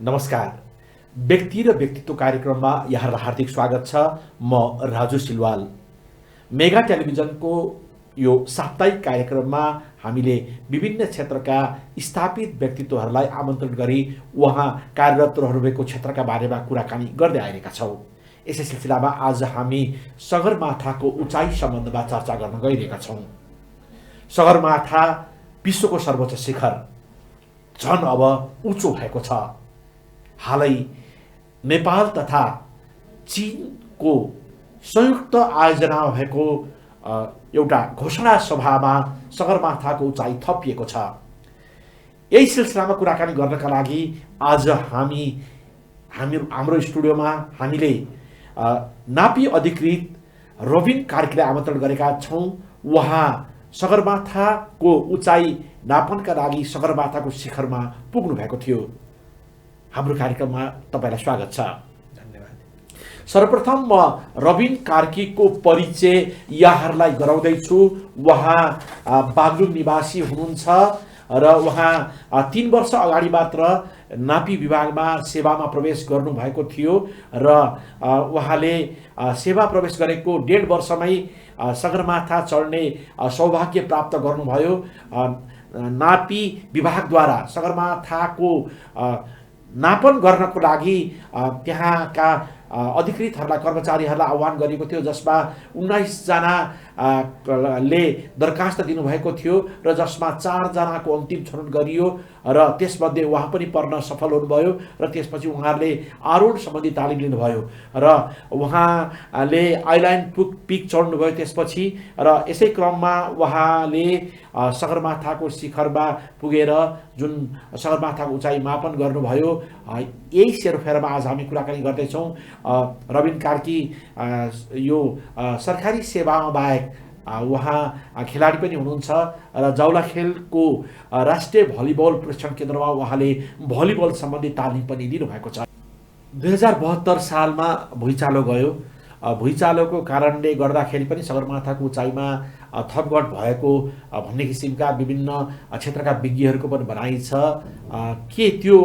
नमस्कार। व्यक्ति र व्यक्तित्व कार्यक्रममा यहाँहरूलाई हार्दिक स्वागत छ। म राजु सिलवाल। मेगा टेलिभिजनको यो साप्ताहिक कार्यक्रममा हामीले विभिन्न क्षेत्रका स्थापित व्यक्तित्वहरूलाई आमन्त्रण गरी उहाँ कार्यरत रहनुभएको क्षेत्रका बारेमा कुराकानी गर्दै आइरहेका छौँ। यसै सिलसिलामा आज हामी सगरमाथाको उचाइ सम्बन्धमा चर्चा गर्न गइरहेका छौँ। सगरमाथा विश्वको सर्वोच्च शिखर झन अब उच्चो भएको छ। हालै नेपाल तथा चीनको संयुक्त आयोजनामा भएको एउटा घोषणा सभामा सगरमाथाको उचाइ थपिएको छ। यही सिलसिलामा कुराकानी गर्नका लागि आज हाम्रो स्टुडियोमा हामीले नापी अधिकृत रबिन कार्कीलाई आमन्त्रण गरेका छौँ। उहाँ सगरमाथाको उचाइ नाप्नका लागि सगरमाथाको शिखरमा पुग्नु भएको थियो। हाम्रो कार्यक्रममा तपाईलाई स्वागत छ। धन्यवाद। सर्वप्रथम म रबिन कार्कीको परिचय यहाँहरूलाई गराउँदैछु। उहाँ बागलुङ निवासी हुनुहुन्छ र उहाँ 3 वर्ष अगाडि मात्र नापी विभागमा सेवामा प्रवेश गर्नुभएको थियो र उहाँले सेवा प्रवेश गरेको 1.5 वर्षमै सगरमाथा चढ्ने सौभाग्य प्राप्त गर्नुभयो। नापी विभागद्वारा सगरमाथाको नापन गर्नको लागि त्यहाँका अधिकृतहरूलाई कर्मचारीहरूलाई आह्वान गरिएको थियो, जसमा 19 जनाले दरखास्त दिनुभएको थियो र जसमा 4 जनाको अन्तिम छनौट गरियो र त्यसमध्ये उहाँ पनि पर्न सफल हुनुभयो र त्यसपछि उहाँहरूले आरोहण सम्बन्धी तालिम लिनुभयो र उहाँले आइल्यान्ड पिक चढ्नुभयो त्यसपछि। र यसै क्रममा उहाँले सगरमाथाको शिखरमा पुगेर जुन सगरमाथाको उचाइ मापन गर्नुभयो। यही सेरोफेरोमा आज हामी कुराकानी गर्दैछौँ। रबिन कार्की यो सरकारी सेवामा बाहेक उहाँ खेलाडी पनि हुनुहुन्छ र जाउलाखेलको राष्ट्रिय भलिबल प्रशिक्षण केन्द्रमा उहाँले भलिबल सम्बन्धी तालिम पनि लिनुभएको छ। 2072 सालमा भुइँचालो गयो। भुइँचालोको कारणले गर्दाखेरि पनि सगरमाथाको उचाइमा थपघट भएको भन्ने किसिमका विभिन्न क्षेत्रका विज्ञहरूको पनि भनाइ छ। के त्यो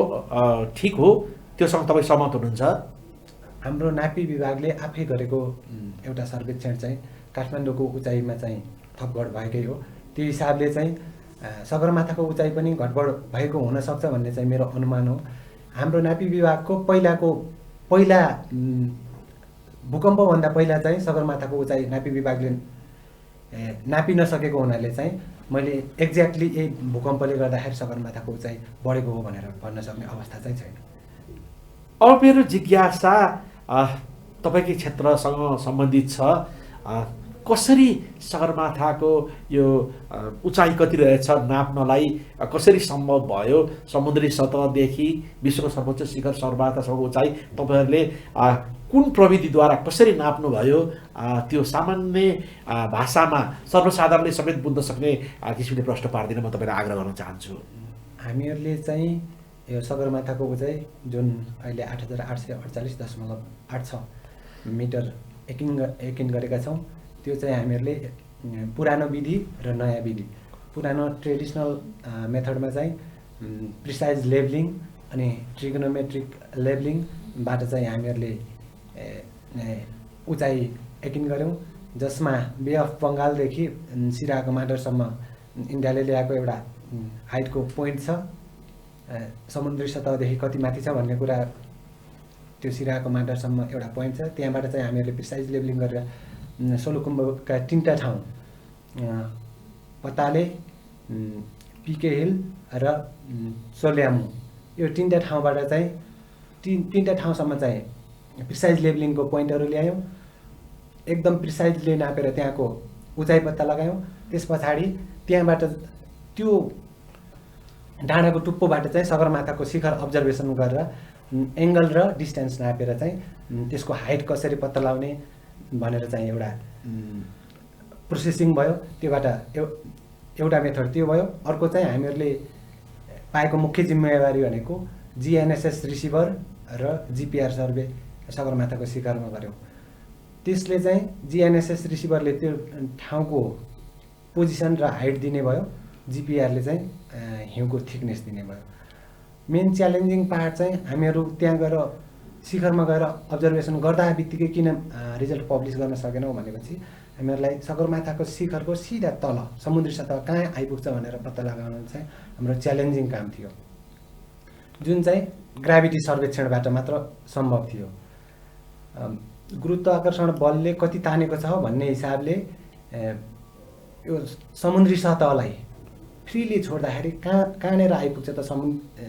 ठिक हो? त्योसँग तपाईँ सहमत हुनुहुन्छ? हाम्रो नापी विभागले आफै गरेको एउटा सर्वेक्षण चाहिँ काठमाडौँको उचाइमा चाहिँ थपघट भएकै हो। त्यो हिसाबले चाहिँ सगरमाथाको उचाइ पनि घटबड भएको हुनसक्छ भन्ने चाहिँ मेरो अनुमान हो। हाम्रो नापी विभागको पहिला भूकम्पभन्दा पहिला चाहिँ सगरमाथाको उचाइ नापी विभागले नापि नसकेको हुनाले चाहिँ मैले एक्ज्याक्टली यही भूकम्पले गर्दाखेरि सगरमाथाको उचाइ बढेको हो भनेर भन्न सक्ने अवस्था चाहिँ छैन। अब मेरो जिज्ञासा तपाईँकै क्षेत्रसँग सम्बन्धित छ। कसरी सगरमाथाको यो उचाइ कति रहेछ नाप्नलाई कसरी सम्भव भयो? समुद्री सतहदेखि विश्वको सर्वोच्च शिखर सगरमाथासम्मको उचाइ तपाईँहरूले कुन प्रविधिद्वारा कसरी नाप्नुभयो? त्यो सामान्य भाषामा सर्वसाधारणले समेत बुझ्न सक्ने किसिमले प्रश्न पार्दिन म तपाईँलाई आग्रह गर्न चाहन्छु। हामीहरूले चाहिँ यो सगरमाथाको उचाइ जुन अहिले 8848.86 मिटर एकिन गरेका छौँ, त्यो चाहिँ हामीहरूले पुरानो विधि र नयाँ विधि, पुरानो ट्रेडिसनल मेथडमा चाहिँ प्रिसाइज लेभलिङ अनि ट्रिगोनोमेट्रिक लेभलिङबाट चाहिँ हामीहरूले उचाइ एकिन गऱ्यौँ, जसमा बे अफ बङ्गालदेखि सिराहाको माडरसम्म इन्डियाले ल्याएको एउटा हाइटको पोइन्ट छ। समुद्री सतहदेखि कति माथि छ भन्ने कुरा त्यो सिराहाको माडरसम्म एउटा पोइन्ट छ। त्यहाँबाट चाहिँ हामीहरूले प्रिसाइज लेभलिङ गरेर सोलुखुम्बुका 3टा ठाउँ पताले, पिके हिल र सोल्यामु, यो 3टा ठाउँबाट चाहिँ 3टा ठाउँसम्म चाहिँ प्रिसाइज लेभलिङको पोइन्टहरू ल्यायौँ। एकदम प्रिसाइजले नापेर त्यहाँको उचाइ पत्ता लगायौँ। त्यस पछाडि त्यहाँबाट त्यो डाँडाको टुप्पोबाट चाहिँ सगरमाथाको शिखर अब्जर्भेसन गरेर एङ्गल र डिस्टेन्स नापेर चाहिँ त्यसको हाइट कसरी पत्ता लगाउने भनेर चाहिँ एउटा प्रोसेसिङ भयो। त्योबाट एउटा मेथड त्यो भयो। अर्को चाहिँ हामीहरूले पाएको मुख्य जिम्मेवारी भनेको जिएनएसएस रिसिभर र जिपिआर सर्वे सगरमाथाको शिखरमा गऱ्यौँ। त्यसले चाहिँ जिएनएसएस रिसिभरले त्यो ठाउँको पोजिसन र हाइट दिने भयो, जिपिआरले चाहिँ हिउँको थिकनेस दिने भयो। मेन च्यालेन्जिङ पार्ट चाहिँ हामीहरू त्यहाँ गएर शिखरमा गएर अब्जर्भेसन गर्दा बित्तिकै किन रिजल्ट पब्लिस गर्न सकेनौँ भनेपछि हामीहरूलाई सगरमाथाको शिखरको सिधा तल समुद्री सतह कहाँ आइपुग्छ भनेर पत्ता लगाउन चाहिँ हाम्रो च्यालेन्जिङ काम थियो, जुन चाहिँ ग्राभिटी सर्वेक्षणबाट मात्र सम्भव थियो। गुरुत्वाकर्षण बलले कति तानेको छ भन्ने हिसाबले यो समुद्री सतहलाई फ्रीली छोड्दाखेरि कहाँनिर आइपुग्छ त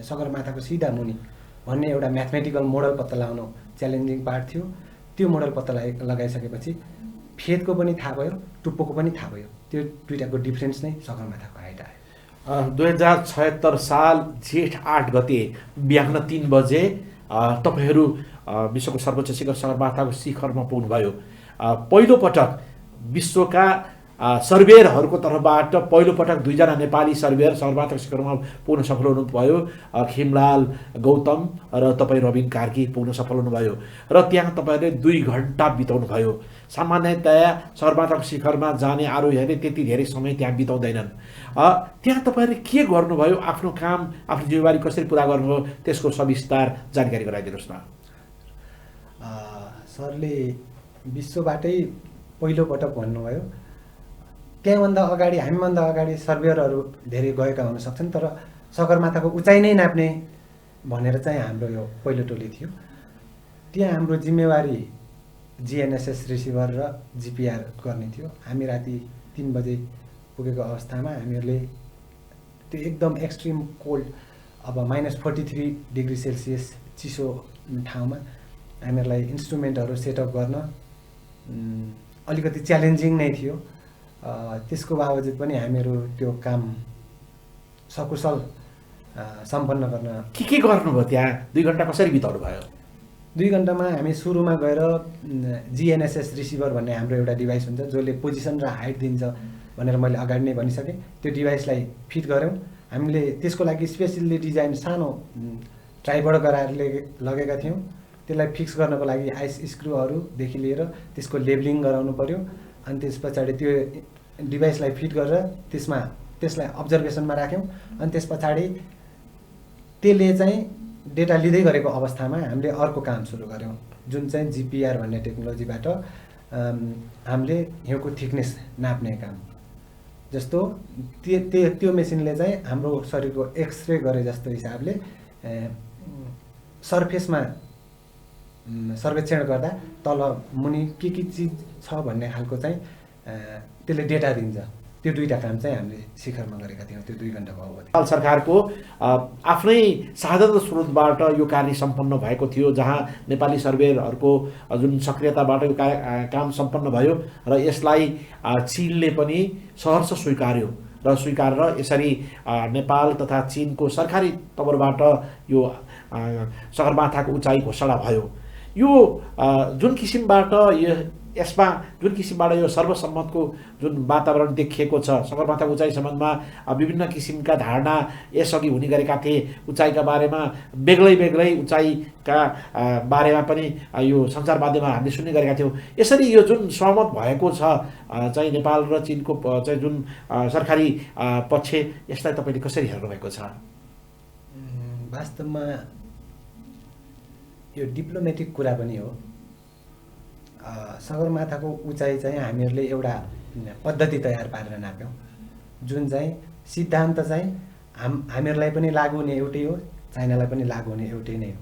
सगरमाथाको सिधा मुनि भन्ने एउटा म्याथमेटिकल मोडल पत्ता लगाउन च्यालेन्जिङ पार्ट थियो। त्यो मोडल पत्ता लगाइसकेपछि फेदको पनि थाहा भयो, टुप्पोको पनि थाहा भयो। त्यो दुईटाको डिफ्रेन्स नै सगरमाथाको हाइट आयो। 2076 साल जेठ 8 गते बिहान 3 बजे तपाईहरू विश्वको सर्वोच्च शिखर सगरमाथाको शिखरमा पुग्नुभयो। पहिलोपटक विश्वका सर्वेयरहरूको तर्फबाट पहिलोपटक 2 जना नेपाली सर्वेयर सगरमाथाको शिखरमा पुग्न सफल हुनुभयो। खिमलाल गौतम र तपाईँ रबिन कार्की पुग्न सफल हुनुभयो र त्यहाँ तपाईँहरूले 2 घन्टा बिताउनुभयो। सामान्यतया सगरमाथाको शिखरमा जाने आरोहीहरूले त्यति धेरै समय त्यहाँ बिताउँदैनन्। त्यहाँ तपाईँहरूले के गर्नुभयो, आफ्नो काम आफ्नो जिम्मेवारी कसरी पुरा गर्नुभयो, त्यसको सविस्तार जानकारी गराइदिनुहोस् न। सरले विश्वबाटै पहिलोपटक भन्नुभयो। त्यहाँभन्दा अगाडि हामीभन्दा अगाडि सर्वेयरहरू धेरै गएका हुन सक्छन्, तर सगरमाथाको उचाइ नै नाप्ने भनेर चाहिँ हाम्रो यो पहिलो टोली थियो। त्यहाँ हाम्रो जिम्मेवारी GNSS रिसिभर र GPR गर्ने थियो। हामी राति 3 बजे पुगेको अवस्थामा हामीहरूले त्यो एकदम एक्सट्रिम कोल्ड, अब -43 डिग्री सेल्सियस चिसो ठाउँमा हामीहरूलाई इन्स्ट्रुमेन्टहरू सेटअप गर्न अलिकति च्यालेन्जिङ नै थियो। त्यसको बावजुद पनि हामीहरू त्यो काम सकुशल सम्पन्न गर्न के गर्नुभयो? त्यहाँ 2 घन्टा कसरी बिताउनु भयो? 2 घन्टामा हामी सुरुमा गएर GNSS रिसिभर भन्ने हाम्रो एउटा डिभाइस हुन्छ जसले पोजिसन र हाइट दिन्छ भनेर मैले अगाडि नै भनिसकेँ। त्यो डिभाइसलाई फिट गऱ्यौँ। हामीले त्यसको लागि स्पेसली डिजाइन सानो ट्राइबड गराएर लगेका थियौँ। त्यसलाई फिक्स गर्नको लागि आइस स्क्रुहरूदेखि लिएर त्यसको लेबलिङ गराउनु पर्यो। अनि त्यस पछाडि त्यो डिभाइसलाई फिट गरेर त्यसलाई अब्जर्भेसनमा राख्यौँ। अनि त्यस पछाडि त्यसले चाहिँ डेटा लिँदै गरेको अवस्थामा हामीले अर्को काम सुरु गऱ्यौँ, जुन चाहिँ GPR भन्ने टेक्नोलोजीबाट हामीले हिउँको थिकनेस नाप्ने काम। जस्तो त्यो मेसिनले चाहिँ हाम्रो शरीरको एक्सरे गरे जस्तो हिसाबले सर्फेसमा सर्वेक्षण गर्दा तल मुनि के चिज छ भन्ने खालको चाहिँ त्यसले डेटा दिन्छ। त्यो 2टा काम चाहिँ हामीले शिखरमा गरेका थियौँ त्यो 2 घन्टाको अवधि। नेपाल सरकारको आफ्नै साधन र स्रोतबाट यो कार्य सम्पन्न भएको थियो, जहाँ नेपाली सर्वेयरहरूको जुन सक्रियताबाट यो काम सम्पन्न भयो र यसलाई चीनले पनि सहर्ष स्वीकार्यो र स्वीकारेर यसरी नेपाल तथा चीनको सरकारी तवरबाट यो सगरमाथाको उचाइ घोषणा भयो। यो जुन किसिमबाट यो सर्वसम्मतको जुन वातावरण देखिएको छ, सगरमाथाको उचाइ सम्बन्धमा विभिन्न किसिमका धारणा यसअघि हुने गरेका थिए। उचाइका बारेमा बेग्लै उचाइका बारेमा पनि यो सञ्चार माध्यममा हामीले सुन्ने गरेका थियौँ। यसरी यो जुन सहमत भएको छ चाहिँ नेपाल र चीनको चाहिँ जुन सरकारी पक्ष, यसलाई तपाईँले कसरी हेर्नुभएको छ? वास्तवमा यो डिप्लोमेटिक कुरा पनि हो। सगरमाथाको उचाइ चाहिँ हामीहरूले एउटा पद्धति तयार पारेर नाप्यौँ, जुन चाहिँ सिद्धान्त चाहिँ हामीहरूलाई पनि लागु हुने एउटै हो, चाइनालाई पनि लागु हुने एउटै नै हो।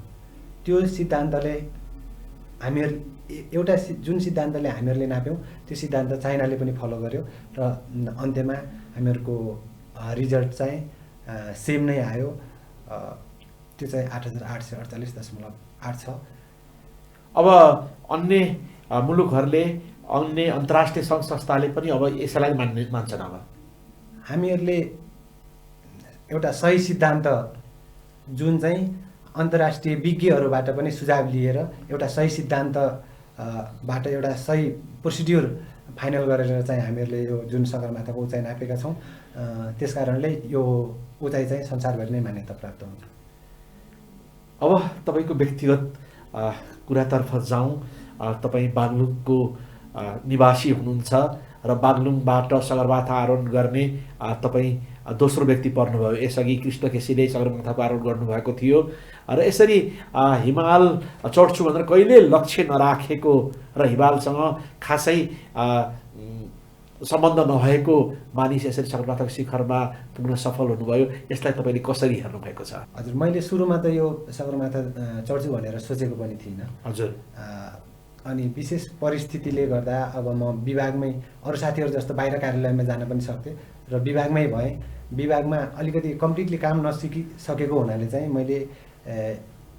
त्यो सिद्धान्तले जुन सिद्धान्तले हामीहरूले नाप्यौँ त्यो सिद्धान्त चाइनाले पनि फलो गर्यो र अन्त्यमा हामीहरूको रिजल्ट चाहिँ सेम नै आयो। त्यो चाहिँ 8848.8 छ। अब अन्य मुलुकहरूले, अन्य अन्तर्राष्ट्रिय सङ्घ संस्थाले पनि अब यसलाई मान्छन्। अब हामीहरूले एउटा सही सिद्धान्त जुन चाहिँ अन्तर्राष्ट्रिय विज्ञहरूबाट पनि सुझाव लिएर एउटा सही सिद्धान्तबाट एउटा सही प्रोसिड्युर फाइनल गरेर चाहिँ हामीहरूले यो जुन सगरमाथाको उचाइ नापेका छौँ, त्यस कारणले यो उचाइ चाहिँ संसारभरि नै मान्यता प्राप्त हुन्छ। अब तपाईँको व्यक्तिगत कुरातर्फ जाउँ। तपाईँ बागलुङको निवासी हुनुहुन्छ र बागलुङबाट सगरमाथा आरोहण गर्ने तपाईँ दोस्रो व्यक्ति पर्नुभयो। यसअघि कृष्ण केसीले सगरमाथाको आरोहण गर्नुभएको थियो र यसरी हिमाल चढ्छु भनेर कहिले लक्ष्य नराखेको र हिमालसँग खासै सम्बन्ध नभएको मानिस यसरी सगरमाथाको शिखरमा पुग्न सफल हुनुभयो। यसलाई तपाईँले कसरी हेर्नुभएको छ? हजुर, मैले सुरुमा त यो सगरमाथा चढ्छु भनेर सोचेको पनि थिइनँ। हजुर। अनि विशेष परिस्थितिले गर्दा अब म विभागमै अरू साथीहरू जस्तो बाहिर कार्यालयमा जान पनि सक्थेँ र विभागमै भएँ। विभागमा अलिकति कम्प्लिटली काम नसिकिसकेको हुनाले चाहिँ मैले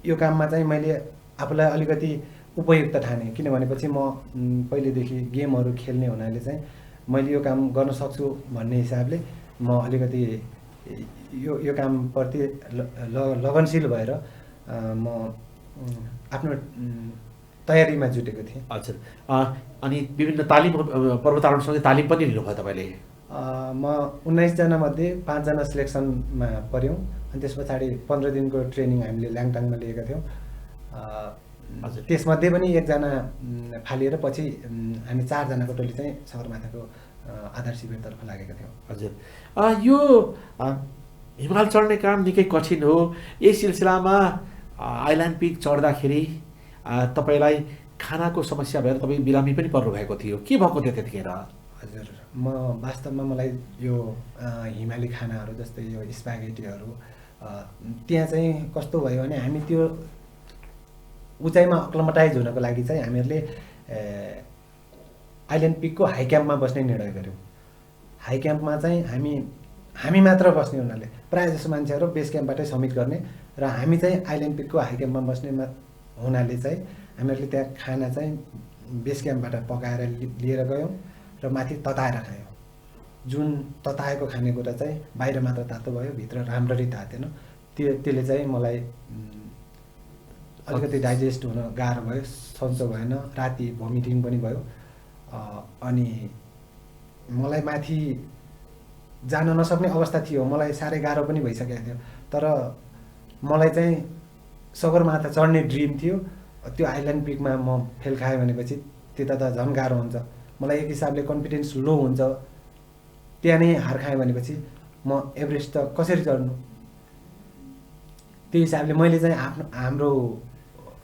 यो काममा चाहिँ मैले आफूलाई अलिकति उपयुक्त ठानेँ। किनभनेपछि म पहिलेदेखि गेमहरू खेल्ने हुनाले चाहिँ मैले यो काम गर्न सक्छु भन्ने हिसाबले म अलिकति यो कामप्रति लगनशील भएर म आफ्नो तयारीमा जुटेको थिएँ। हजुर। अनि विभिन्न तालिम पर्वतारोहणसँगै तालिम पनि लिनुभयो तपाईँले? म 19 जना मध्ये 5 जना सिलेक्सनमा पऱ्यौँ। अनि त्यस पछाडि 15 दिनको ट्रेनिङ हामीले ल्याङटाङमा लिएका थियौँ। त्यसमध्ये पनि 1 जना फालिएर पछि हामी 4 जनाको टोली चाहिँ सगरमाथाको आधार शिविरतर्फ लागेका थियौँ। हजुर। यो हिमाल चढ्ने काम निकै कठिन हो। यही सिलसिलामा आइल्यान्ड पिक चढ्दाखेरि तपाईँलाई खानाको समस्या भएर तपाईँ बिरामी पनि पर्नुभएको थियो। के भएको थियो त्यतिखेर? हजुर, म वास्तवमा मलाई यो हिमाली खानाहरू जस्तै यो स्पागेटीहरू त्यहाँ चाहिँ कस्तो भयो भने हामी त्यो उचाइमा अक्लमटाइज हुनको लागि चाहिँ हामीहरूले आइल्यान्ड पिकको हाई क्याम्पमा बस्ने निर्णय गऱ्यौँ। हाई क्याम्पमा चाहिँ हामी मात्र बस्ने हुनाले प्रायः जसो मान्छेहरू बेस क्याम्पबाटै समिट गर्ने र हामी चाहिँ आइल्यान्ड पिकको हाई क्याम्पमा बस्ने हुनाले चाहिँ हामीहरूले त्यहाँ खाना चाहिँ बेस क्याम्पबाट पकाएर लिएर गयौँ र माथि तताएर खायौँ। जुन तताएको खानेकुरा चाहिँ बाहिर मात्र तातो भयो, भित्र राम्ररी तातेन। त्यसले चाहिँ मलाई अलिकति डाइजेस्ट हुन गाह्रो भयो, सन्चो भएन, राति भोमिटिङ पनि भयो। अनि मलाई माथि जान नसक्ने अवस्था थियो। मलाई साह्रै गाह्रो पनि भइसकेको थियो। तर मलाई चाहिँ सगरमाथा चढ्ने ड्रिम थियो। त्यो आइल्यान्ड पिकमा म फेल खाएँ भनेपछि त्यता त झन् गाह्रो हुन्छ। मलाई एक हिसाबले कन्फिडेन्स लो हुन्छ। त्यहाँ नै हार खाएँ भनेपछि म एभरेस्ट त कसरी चढ्नु? त्यो हिसाबले मैले चाहिँ हाम्रो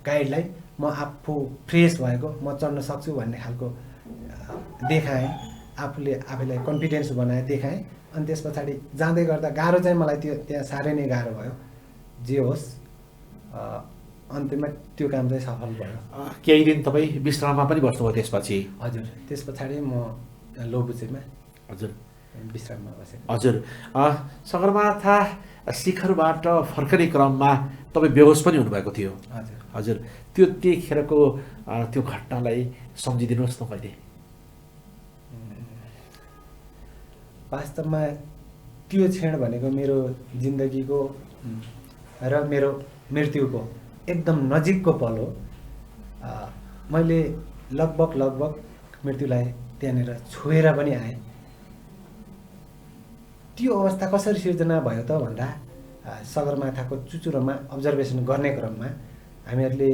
गाइडलाई म आफू फ्रेस भएको, म चढ्न सक्छु भन्ने खालको देखाएँ। आफूलाई कन्फिडेन्स बनाएँ, देखाएँ। अनि त्यस पछाडि जाँदै गर्दा गाह्रो चाहिँ मलाई त्यहाँ साह्रै नै गाह्रो भयो। जे होस्, अन्त्यमा त्यो काम चाहिँ सफल भयो। केही दिन तपाईँ विश्राममा पनि बस्नुभयो त्यसपछि? हजुर, त्यस पछाडि म लोबुचेमा हजुर विश्राममा बसेँ। हजुर। सगरमाथा शिखरबाट फर्कने क्रममा तपाईँ बेहोस पनि हुनुभएको थियो? हजुर। हजुर। त्यतिखेरको त्यो घटनालाई सम्झिदिनुहोस् न कहिले। वास्तवमा त्यो क्षण भनेको मेरो जिन्दगीको र मेरो मृत्युको एकदम नजिकको पल हो। मैले लगभग मृत्युलाई त्यहाँनिर छोएर पनि आएँ। त्यो अवस्था कसरी सिर्जना भयो त भन्दा सगरमाथाको चुचुरोमा अब्जर्भेसन गर्ने क्रममा हामीहरूले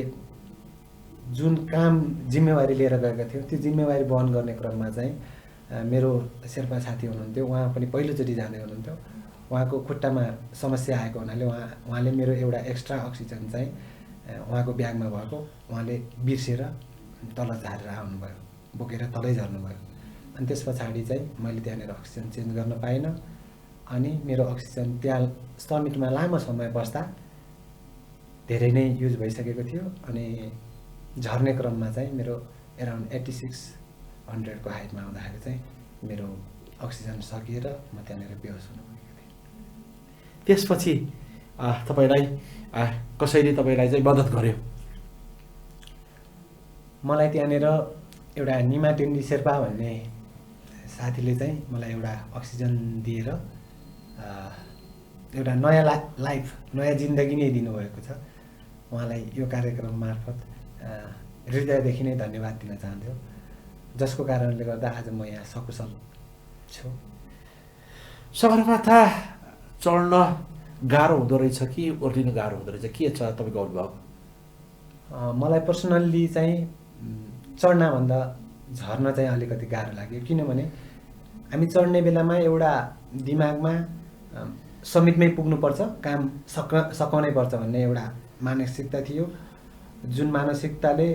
जुन काम जिम्मेवारी लिएर गएका थियौँ त्यो जिम्मेवारी वहन गर्ने क्रममा चाहिँ मेरो शेर्पा साथी हुनुहुन्थ्यो। उहाँ पनि पहिलोचोटि जाँदै हुनुहुन्थ्यो। उहाँको खुट्टामा समस्या आएको हुनाले उहाँले मेरो एउटा एक्स्ट्रा अक्सिजन चाहिँ उहाँको ब्यागमा भएको उहाँले बिर्सेर तल झारेर आउनुभयो, बोकेर तलै झर्नुभयो। अनि त्यस पछाडि चाहिँ मैले त्यहाँनिर अक्सिजन चेन्ज गर्न पाइनँ। अनि मेरो अक्सिजन त्यहाँ समिटमा लामो समय बस्दा धेरै नै युज भइसकेको थियो। अनि झर्ने क्रममा चाहिँ मेरो एराउन्ड 8600 को हाइटमा आउँदाखेरि चाहिँ मेरो अक्सिजन सकिएर म त्यहाँनिर बेहोस हुन पुगेको थिएँ। त्यसपछि तपाईँलाई कसैले तपाईँलाई चाहिँ मद्दत गर्यो? मलाई त्यहाँनिर एउटा निमा टेन्डी शेर्पा भन्ने साथीले चाहिँ मलाई एउटा अक्सिजन दिएर एउटा नयाँ लाइफ, नयाँ जिन्दगी नै दिनुभएको छ। उहाँलाई यो कार्यक्रम मार्फत हृदयदेखि नै धन्यवाद दिन चाहन्छु, जसको कारणले गर्दा आज म यहाँ सकुशल छु। सगरमाथा चढ्न गाह्रो हुँदो रहेछ कि ओर्लिन गाह्रो हुँदो रहेछ? के छ तपाईँको अनुभव? मलाई पर्सनल्ली चाहिँ चढ्नभन्दा झर्न चाहिँ अलिकति गाह्रो लाग्यो, किनभने हामी चढ्ने बेलामा एउटा दिमागमा समितमै पुग्नुपर्छ, काम सकाउनै पर्छ भन्ने एउटा मानसिकता थियो, जुन मानसिकताले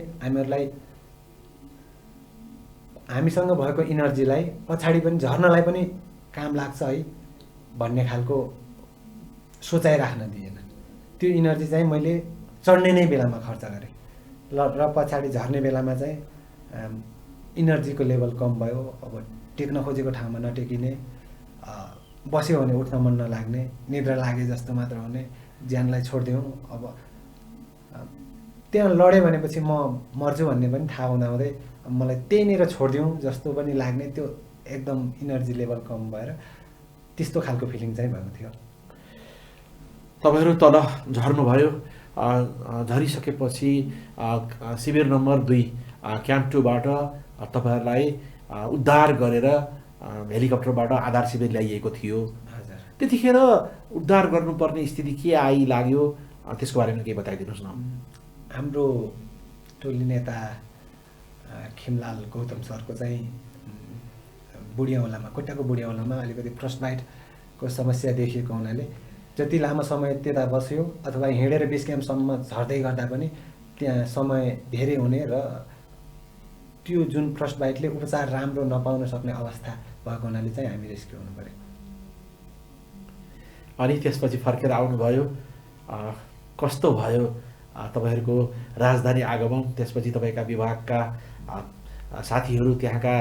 हामीसँग भएको इनर्जीलाई पछाडि पनि झर्नलाई पनि काम लाग्छ है भन्ने खालको सोचाइ राख्न दिएन। त्यो इनर्जी चाहिँ मैले चढ्ने नै बेलामा खर्च गरेँ र पछाडि झर्ने बेलामा चाहिँ इनर्जीको लेभल कम भयो। अब टेक्न खोजेको ठाउँमा नटेकिने, बस्यो भने उठ्न मन नलाग्ने, निद्रा लागे जस्तो मात्र हुने, ज्यानलाई छोडिदिउँ। अब त्यहाँ लड्यो भनेपछि म मर्छु भन्ने पनि थाहा हुँदाहुँदै मलाई त्यहीँनिर छोडिदिउँ जस्तो पनि लाग्ने, त्यो एकदम इनर्जी लेभल कम भएर त्यस्तो खालको फिलिङ चाहिँ भएको थियो। तपाईँहरू तल झर्नुभयो, झरिसकेपछि शिविर नम्बर 2 क्याम्प 2बाट तपाईँहरूलाई उद्धार गरेर हेलिकप्टरबाट आधार शिविर ल्याइएको थियो। हजुर, त्यतिखेर उद्धार गर्नुपर्ने स्थिति के आइलाग्यो, त्यसको बारेमा केही बताइदिनुहोस् न। हाम्रो टोली नेता खिमलाल गौतम सरको चाहिँ बुढियाउलामा, खुट्टाको बुढियाउलामा अलिकति फ्रस्ट बाइटको समस्या देखिएको हुनाले जति लामो समय त्यता बस्यो अथवा हिँडेर बेस क्याम्पसम्म झर्दै गर्दा पनि त्यहाँ समय धेरै हुने र त्यो जुन फ्रस्ट बाइटले उपचार राम्रो नपाउन सक्ने अवस्था भएको हुनाले चाहिँ हामी रेस्क्यु हुनु पर्यो। अनि त्यसपछि फर्केर आउनुभयो, कस्तो भयो तपाईँहरूको राजधानी आगमन? त्यसपछि तपाईँका विभागका साथीहरू, त्यहाँका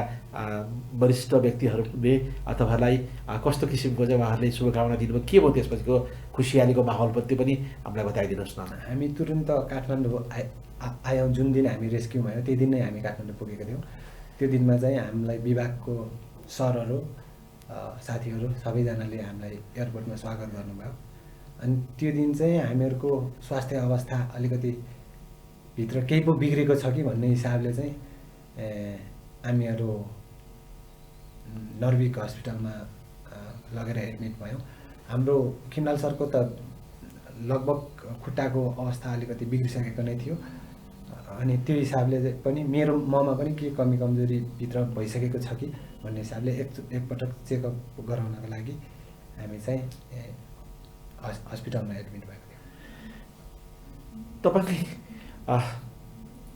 वरिष्ठ व्यक्तिहरूले तपाईँहरूलाई कस्तो किसिमको चाहिँ उहाँहरूले शुभकामना दिनुभयो? के भयो त्यसपछिको खुसियालीको माहौल पनि हामीलाई बताइदिनुहोस् न। हामी तुरुन्त काठमाडौँ आयौँ। जुन दिन हामी रेस्क्यु भयो त्यही दिन नै हामी काठमाडौँ पुगेका थियौँ। त्यो दिनमा चाहिँ हामीलाई विभागको सरहरू, साथीहरू सबैजनाले हामीलाई एयरपोर्टमा स्वागत गर्नुभयो। अनि त्यो दिन चाहिँ हामीहरूको स्वास्थ्य अवस्था अलिकति भित्र केही पो बिग्रेको छ कि भन्ने हिसाबले चाहिँ हामीहरू नर्विक हस्पिटलमा लगेर एडमिट भयौँ। हाम्रो खिमलाल सरको त लगभग खुट्टाको अवस्था अलिकति बिग्रिसकेको नै थियो। अनि त्यो हिसाबले पनि ममा पनि के कमी कमजोरी भित्र भइसकेको छ कि भन्ने हिसाबले एकपटक चेकअप गराउनको लागि हामी चाहिँ हस्पिटलमा एडमिट भएको थियो। तपाईँले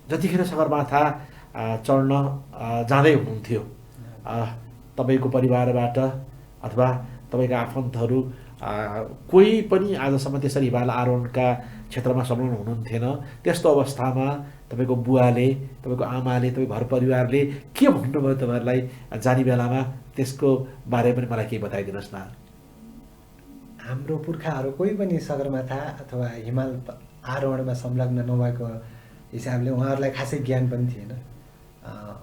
जतिखेर सगरमाथा चढ्न जाँदै हुनुहुन्थ्यो, तपाईँको परिवारबाट अथवा तपाईँका आफन्तहरू कोही पनि आजसम्म त्यसरी हिमाल आरोहणका क्षेत्रमा संलग्न हुनुहुन्थेन। त्यस्तो अवस्थामा तपाईँको बुवाले, तपाईँको आमाले, तपाईँको घर परिवारले के भन्नुभयो तपाईँहरूलाई जाने बेलामा? त्यसको बारेमा पनि मलाई केही बताइदिनुहोस् न। हाम्रो पुर्खाहरू कोही पनि सगरमाथा अथवा हिमाल आरोहणमा संलग्न नभएको हिसाबले उहाँहरूलाई खासै ज्ञान पनि थिएन।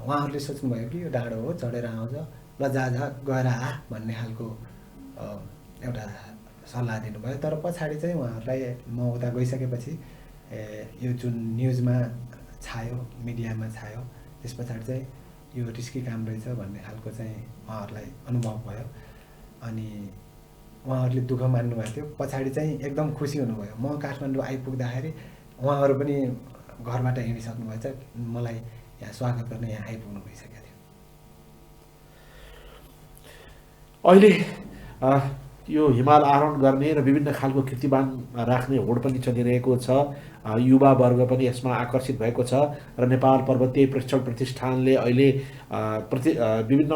उहाँहरूले सोच्नुभयो कि यो डाँडो हो, चढेर आउँछ, ल जा गएर आ भन्ने खालको एउटा सल्लाह दिनुभयो। तर पछाडि चाहिँ उहाँहरूलाई म उता गइसकेपछि यो जुन न्युजमा छायो, मिडियामा छायो, त्यस पछाडि चाहिँ यो रिस्की काम रहेछ भन्ने खालको चाहिँ उहाँहरूलाई अनुभव भयो। अनि उहाँहरूले दुःख मान्नुभएको थियो। पछाडि चाहिँ एकदम खुसी हुनुभयो। म काठमाडौँ आइपुग्दाखेरि उहाँहरू पनि घरबाट हिँडिसक्नु भएछ, मलाई यहाँ स्वागत गर्न यहाँ आइपुग्नु भइसकेको थियो। अहिले यो हिमाल आरोहण गर्ने र विभिन्न खालको कीर्तिमान राख्ने होड पनि चलिरहेको छ। युवा वर्ग पनि यसमा आकर्षित भएको छ र नेपाल पर्वतीय प्रेक्षण प्रतिष्ठानले अहिले विभिन्न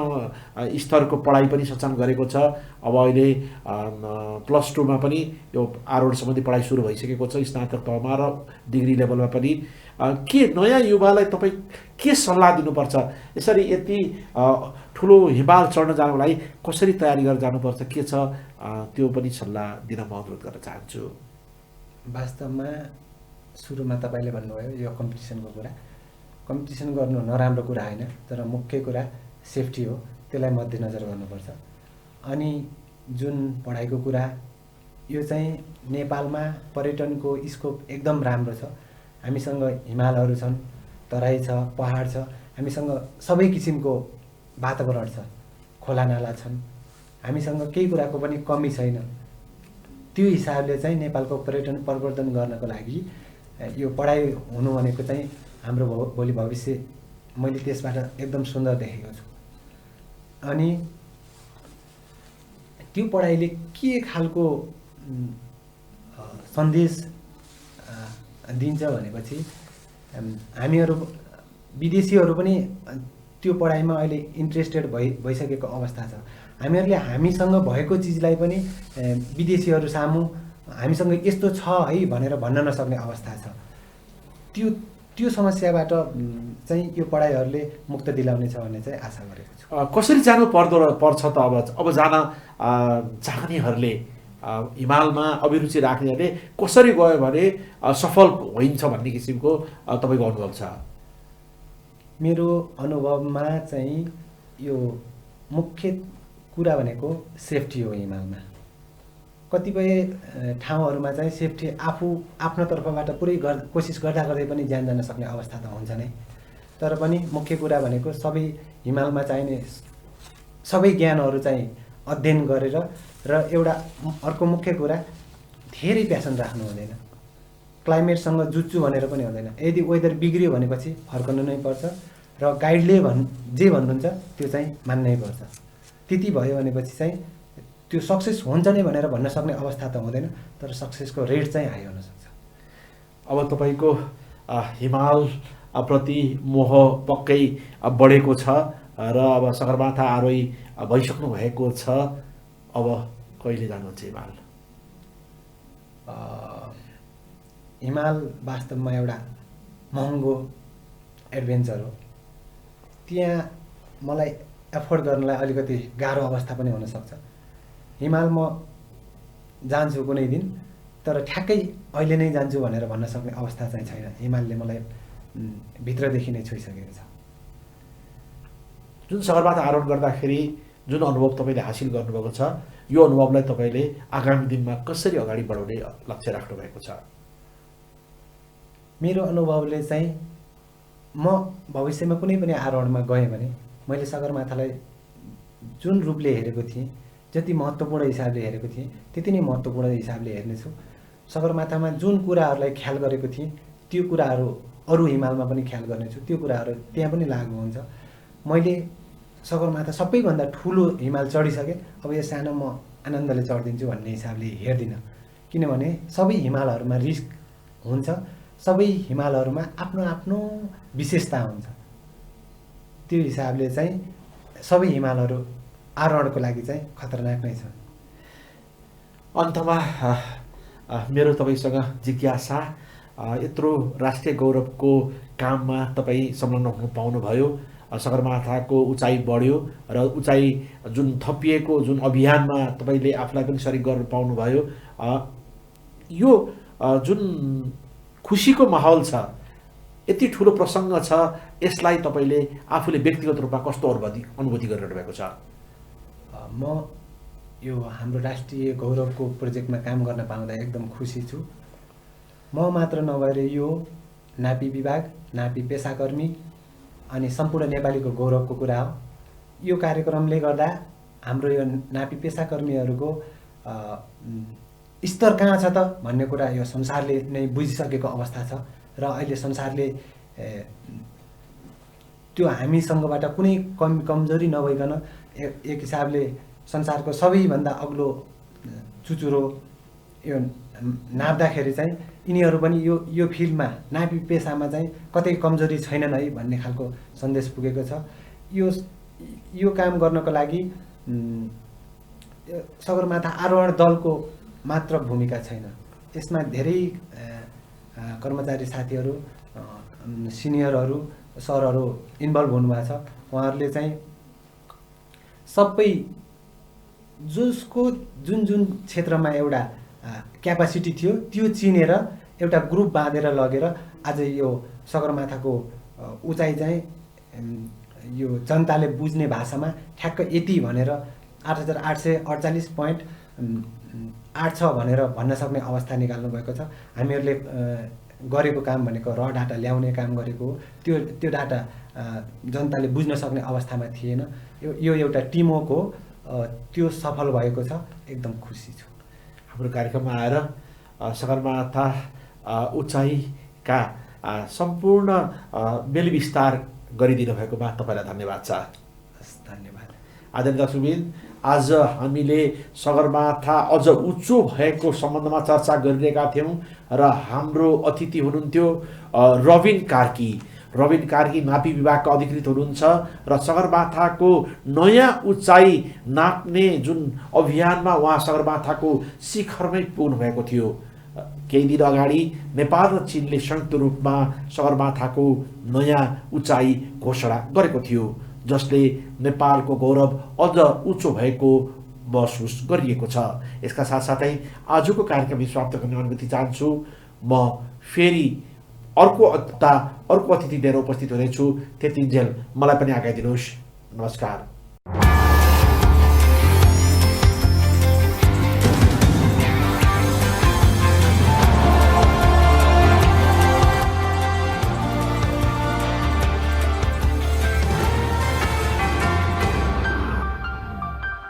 स्तरको पढाइ पनि सञ्चालन गरेको छ। अब अहिले +2मा पनि यो आरोहण सम्बन्धी पढाइ सुरु भइसकेको छ, स्नातक तहमा र डिग्री लेभलमा पनि। के नयाँ युवालाई तपाईँ के सल्लाह दिनुपर्छ? यसरी यति ठुलो हिमाल चढ्न जानको लागि कसरी तयारी गरेर जानुपर्छ, के छ, त्यो पनि सल्लाह दिन म अनुरोध गर्न चाहन्छु। वास्तवमा सुरुमा तपाईँले भन्नुभयो यो कम्पिटिसनको कुरा। कम्पिटिसन गर्नु नराम्रो कुरा होइन, तर मुख्य कुरा सेफ्टी हो, त्यसलाई मध्यनजर गर्नुपर्छ। अनि जुन पढाइको कुरा, यो चाहिँ नेपालमा पर्यटनको स्कोप एकदम राम्रो छ। हामीसँग हिमालहरू छन्, तराई छ, पहाड छ, हामीसँग सबै किसिमको वातावरण छ, खोलानाला छन्, हामीसँग केही कुराको पनि कमी छैन। त्यो हिसाबले चाहिँ नेपालको पर्यटन प्रवर्धन गर्नको लागि यो पढाइ हुनु भनेको चाहिँ हाम्रो भोलि भविष्य मैले त्यसबाट एकदम सुन्दर देखेको छु। अनि त्यो पढाइले के खालको सन्देश दिन्छ भनेपछि हामीहरू विदेशीहरू पनि त्यो पढाइमा अहिले इन्ट्रेस्टेड भइसकेको अवस्था छ। हामीहरूले हामीसँग भएको चिजलाई पनि विदेशीहरू सामु हामीसँग यस्तो छ है भनेर भन्न नसक्ने अवस्था छ। त्यो समस्याबाट चाहिँ यो पढाइहरूले मुक्त दिलाउनेछ भन्ने चाहिँ आशा गरेको छु। कसरी जानु पर्छ त अब जान चाहनेहरूले हिमालमा अभिरुचि राख्नेहरूले कसरी गयो भने सफल हुन्छ भन्ने किसिमको तपाईँको अनुभव छ? मेरो अनुभवमा चाहिँ यो मुख्य कुरा भनेको सेफ्टी हो। हिमालमा कतिपय ठाउँहरूमा चाहिँ सेफ्टी आफ्नो तर्फबाट पुरै कोसिस गर्दै पनि ज्यान जान सक्ने अवस्था त हुन्छ नै। तर पनि मुख्य कुरा भनेको सबै हिमालमा चाहिने सबै ज्ञानहरू चाहिँ अध्ययन गरेर र एउटा अर्को मुख्य कुरा धेरै प्यासन राख्नु हुँदैन। क्लाइमेटसँग जुझ्छु भनेर पनि हुँदैन। यदि वेदर बिग्रियो भनेपछि फर्कनु नै पर्छ र गाइडले जे भन्नुहुन्छ त्यो चाहिँ मान्नै पर्छ। त्यति भयो भनेपछि चाहिँ त्यो सक्सेस हुन्छ नै भनेर भन्न सक्ने अवस्था त हुँदैन, तर सक्सेसको रेट चाहिँ हाई हुनसक्छ। अब तपाईँको हिमाल प्रति मोह पक्कै बढेको छ र अब सगरमाथा आरोही भइसक्नु भएको छ। अब कहिले जानुहुन्छ हिमाल? हिमाल वास्तवमा एउटा महँगो एडभेन्चर हो। त्यहाँ मलाई एफोर्ड गर्नलाई अलिकति गाह्रो अवस्था पनि हुनसक्छ। हिमाल म जान्छु कुनै दिन, तर ठ्याक्कै अहिले नै जान्छु भनेर भन्न सक्ने अवस्था चाहिँ छैन। हिमालले मलाई भित्रदेखि नै छोइसकेको छ। जुन सगरमाथा आरोहण गर्दाखेरि जुन अनुभव तपाईँले हासिल गर्नुभएको छ, यो अनुभवलाई तपाईँले आगामी दिनमा कसरी अगाडि बढाउने लक्ष्य राख्नु भएको छ? मेरो अनुभवले चाहिँ म भविष्यमा कुनै पनि आरोहणमा गएँ भने मैले सगरमाथालाई जुन रूपले हेरेको थिएँ, जति महत्त्वपूर्ण हिसाबले हेरेको थिएँ, त्यति नै महत्त्वपूर्ण हिसाबले हेर्नेछु। सगरमाथामा जुन कुराहरूलाई ख्याल गरेको थिएँ त्यो कुराहरू अरू हिमालमा पनि ख्याल गर्नेछु। त्यो कुराहरू त्यहाँ पनि लागु हुन्छ। मैले सगरमाथा सबैभन्दा ठुलो हिमाल चढिसकेँ, अब यो सानो म आनन्दले चढिदिन्छु भन्ने हिसाबले हेर्दिनँ। किनभने सबै हिमालहरूमा रिस्क हुन्छ, सबै हिमालहरूमा आफ्नो आफ्नो विशेषता हुन्छ। त्यो हिसाबले चाहिँ सबै हिमालहरू आरोहणको लागि चाहिँ खतरनाक नै छ। अन्तमा मेरो तपाईँसँग जिज्ञासा, यत्रो राष्ट्रिय गौरवको काममा तपाईँ संलग्न हुनु पाउनुभयो, सगरमाथाको उचाइ बढ्यो र उचाइ जुन थपिएको जुन अभियानमा तपाईँले आफूलाई पनि सरिक गर्न पाउनुभयो, यो जुन खुसीको माहौल छ, यति ठुलो प्रसङ्ग छ, यसलाई तपाईँले आफूले व्यक्तिगत रूपमा कस्तो अनुभूति गरिरहनु भएको छ? म यो हाम्रो राष्ट्रिय गौरवको प्रोजेक्टमा काम गर्न पाउँदा एकदम खुसी छु। म मात्र नभएर यो नापी विभाग, नापी पेसाकर्मी अनि सम्पूर्ण नेपालीको गौरवको कुरा हो। यो कार्यक्रमले गर्दा हाम्रो यो नापी पेसाकर्मीहरूको स्तर कहाँ छ त भन्ने कुरा यो संसारले नै बुझिसकेको अवस्था छ र अहिले संसारले त्यो हामीसँगबाट कुनै कमजोरी नभइकन एक हिसाबले संसारको सबैभन्दा अग्लो चुचुरो यो नाप्दाखेरि चाहिँ यिनीहरू पनि यो फिल्डमा नापी पेसामा चाहिँ कतै कमजोरी छैनन् है भन्ने खालको सन्देश पुगेको छ। यो काम गर्नको लागि सगरमाथा आरोहण दलको मात्र भूमिका छैन। यसमा धेरै कर्मचारी साथीहरू, सिनियरहरू, सरहरू इन्भल्भ हुनुभएको छ। उहाँहरूले चाहिँ सबै जसको जुन जुन क्षेत्रमा एउटा क्यापासिटी थियो त्यो चिनेर एउटा ग्रुप बाँधेर लगेर आज यो सगरमाथाको उचाइ चाहिँ यो जनताले बुझ्ने भाषामा ठ्याक्क यति भनेर 8848.8 छ भनेर भन्न सक्ने अवस्था निकाल्नु भएको छ। हामीहरूले गरेको काम भनेको र डाटा ल्याउने काम गरेको हो। त्यो डाटा जनताले बुझ्न सक्ने अवस्थामा थिएन। यो एउटा टिमवर्क हो, त्यो सफल भएको छ। एकदम खुसी छु। हाम्रो कार्यक्रममा आएर सगरमाथा उचाइका सम्पूर्ण बेलविस्तार गरिदिनु भएकोमा तपाईँलाई धन्यवाद छ। हस्, धन्यवाद। आदरणीय दर्शकबिन, आज हामीले सगरमाथा अझ उच्चो भएको सम्बन्धमा चर्चा गरिरहेका थियौँ र हाम्रो अतिथि हुनुहुन्थ्यो रबिन कार्की। रबिन कार्की नापी विभागका अधिकृत हुनुहुन्छ र सगरमाथाको नयाँ उचाइ नाप्ने जुन अभियानमा उहाँ सगरमाथाको शिखरमै पुग्नु भएको थियो। केही दिन अगाडि नेपाल र चीनले संयुक्त रूपमा सगरमाथाको नयाँ उचाइ घोषणा गरेको थियो, जसले नेपालको गौरव अझ उच्चो भएको महसुस गरिएको छ। यसका साथसाथै आजको कार्यक्रम समाप्त गर्ने अनुमति चाहन्छु। म फेरि अर्को अतिथि लिएर उपस्थित हुनेछु। त्यतिन्जेल मलाई पनि आज्ञा दिनुहोस्। नमस्कार।